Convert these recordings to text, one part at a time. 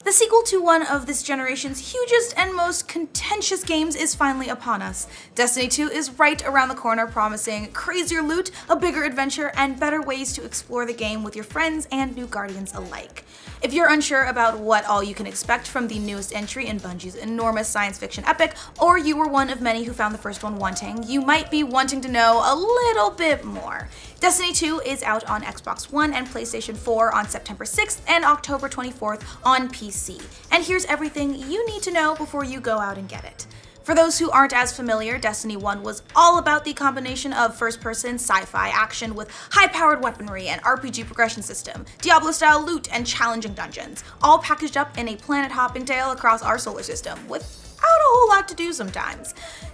The sequel to one of this generation's hugest and most contentious games is finally upon us. Destiny 2 is right around the corner, promising crazier loot, a bigger adventure, and better ways to explore the game with your friends and new Guardians alike. If you're unsure about what all you can expect from the newest entry in Bungie's enormous science fiction epic, or you were one of many who found the first one wanting, you might be wanting to know a little bit more. Destiny 2 is out on Xbox One and PlayStation 4 on September 6th and October 24th on PC. And here's everything you need to know before you go out and get it. For those who aren't as familiar, Destiny 1 was all about the combination of first-person sci-fi action with high-powered weaponry and RPG progression system, Diablo-style loot, and challenging dungeons, all packaged up in a planet-hopping tale across our solar system, without a whole lot to do sometimes.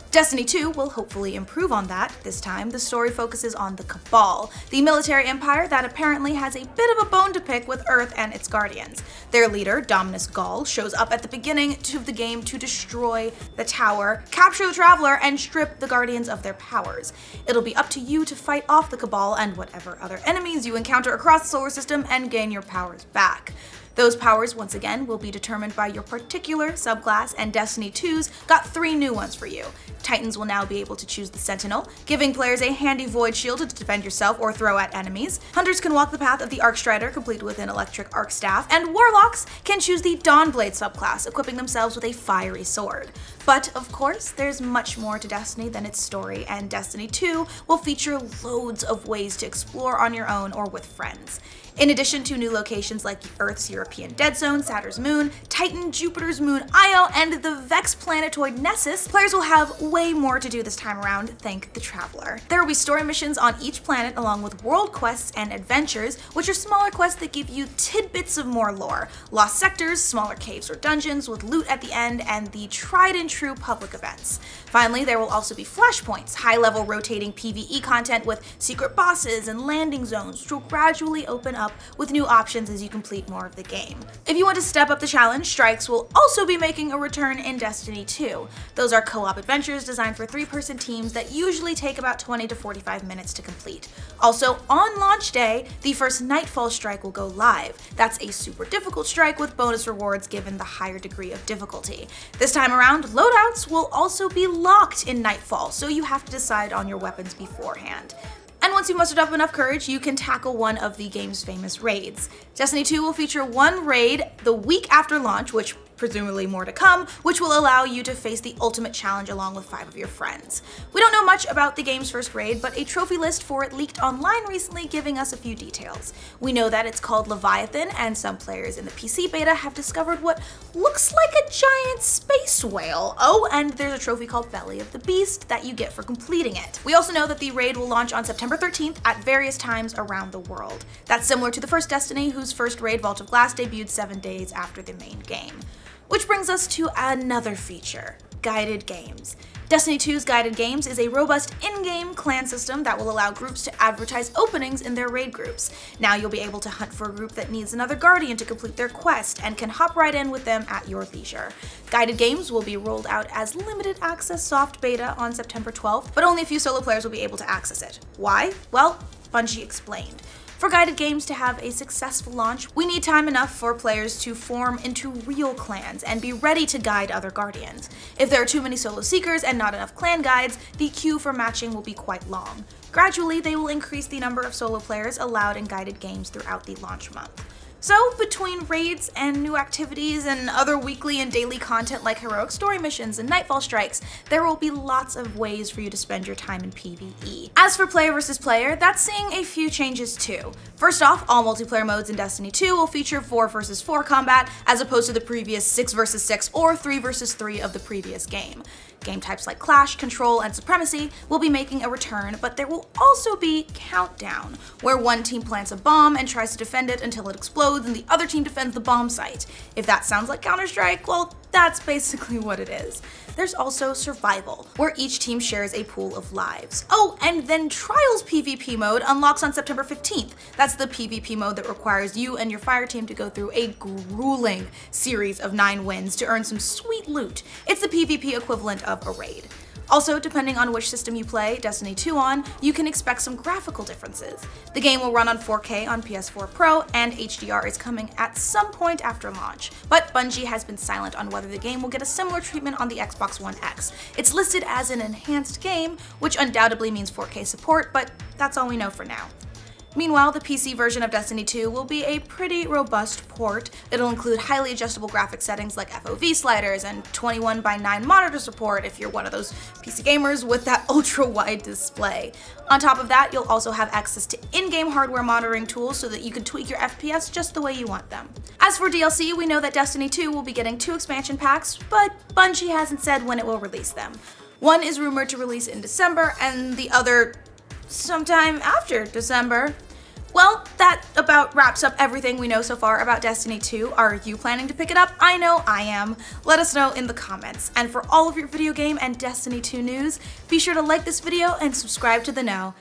Destiny 2 will hopefully improve on that. This time, the story focuses on the Cabal, the military empire that apparently has a bit of a bone to pick with Earth and its guardians. Their leader, Dominus Gaul, shows up at the beginning of the game to destroy the tower, capture the Traveler, and strip the Guardians of their powers. It'll be up to you to fight off the Cabal and whatever other enemies you encounter across the solar system and gain your powers back. Those powers, once again, will be determined by your particular subclass, and Destiny 2's got 3 new ones for you. Titans will now be able to choose the Sentinel, giving players a handy void shield to defend yourself or throw at enemies. Hunters can walk the path of the Arcstrider, complete with an electric arc staff, and Warlocks can choose the Dawnblade subclass, equipping themselves with a fiery sword. But, of course, there's much more to Destiny than its story, and Destiny 2 will feature loads of ways to explore on your own or with friends. In addition to new locations like Earth's European Dead Zone, Saturn's moon, Titan, Jupiter's moon Io, and the Vex planetoid Nessus, players will have way more to do this time around, thank the Traveler. There will be story missions on each planet along with world quests and adventures, which are smaller quests that give you tidbits of more lore, lost sectors, smaller caves or dungeons with loot at the end, and the tried and true public events. Finally, there will also be flashpoints, high-level rotating PvE content with secret bosses and landing zones, which will gradually open up with new options as you complete more of the game. If you want to step up the challenge, strikes will also be making a return in Destiny 2. Those are co-op adventures designed for 3-person teams that usually take about 20 to 45 minutes to complete. Also, on launch day, the first Nightfall Strike will go live. That's a super difficult strike with bonus rewards given the higher degree of difficulty. This time around, loadouts will also be locked in Nightfall, so you have to decide on your weapons beforehand. And once you've mustered up enough courage, you can tackle one of the game's famous raids. Destiny 2 will feature one raid the week after launch, which presumably more to come, which will allow you to face the ultimate challenge along with 5 of your friends. We don't know much about the game's first raid, but a trophy list for it leaked online recently, giving us a few details. We know that it's called Leviathan, and some players in the PC beta have discovered what looks like a giant space whale. Oh, and there's a trophy called Belly of the Beast that you get for completing it. We also know that the raid will launch on September 13th at various times around the world. That's similar to the first Destiny, whose first raid, Vault of Glass, debuted 7 days after the main game. Which brings us to another feature, guided games. Destiny 2's guided games is a robust in-game clan system that will allow groups to advertise openings in their raid groups. Now you'll be able to hunt for a group that needs another guardian to complete their quest and can hop right in with them at your leisure. Guided games will be rolled out as limited access soft beta on September 12th, but only a few solo players will be able to access it. Why? Well, Bungie explained. For guided games to have a successful launch, we need time enough for players to form into real clans and be ready to guide other guardians. If there are too many solo seekers and not enough clan guides, the queue for matching will be quite long. Gradually, they will increase the number of solo players allowed in guided games throughout the launch month. So, between raids and new activities and other weekly and daily content like heroic story missions and Nightfall Strikes, there will be lots of ways for you to spend your time in PvE. As for player versus player, that's seeing a few changes too. First off, all multiplayer modes in Destiny 2 will feature 4 versus 4 combat, as opposed to the previous 6 versus 6 or 3 versus 3 of the previous game. Game types like Clash, Control, and Supremacy will be making a return, but there will also be Countdown, where one team plants a bomb and tries to defend it until it explodes and the other team defends the bomb site. If that sounds like Counter-Strike, well, that's basically what it is. There's also Survival, where each team shares a pool of lives. Oh, and then Trials PvP mode unlocks on September 15th. That's the PvP mode that requires you and your fire team to go through a grueling series of 9 wins to earn some sweet loot. It's the PvP equivalent of a raid. Also, depending on which system you play Destiny 2 on, you can expect some graphical differences. The game will run on 4K on PS4 Pro, and HDR is coming at some point after launch. But Bungie has been silent on whether the game will get a similar treatment on the Xbox One X. It's listed as an enhanced game, which undoubtedly means 4K support, but that's all we know for now. Meanwhile, the PC version of Destiny 2 will be a pretty robust port. It'll include highly adjustable graphic settings like FOV sliders and 21:9 monitor support if you're one of those PC gamers with that ultra-wide display. On top of that, you'll also have access to in-game hardware monitoring tools so that you can tweak your FPS just the way you want them. As for DLC, we know that Destiny 2 will be getting 2 expansion packs, but Bungie hasn't said when it will release them. One is rumored to release in December, and the other sometime after December. Well, that about wraps up everything we know so far about Destiny 2. Are you planning to pick it up? I know I am. Let us know in the comments. And for all of your video game and Destiny 2 news, be sure to like this video and subscribe to The Know.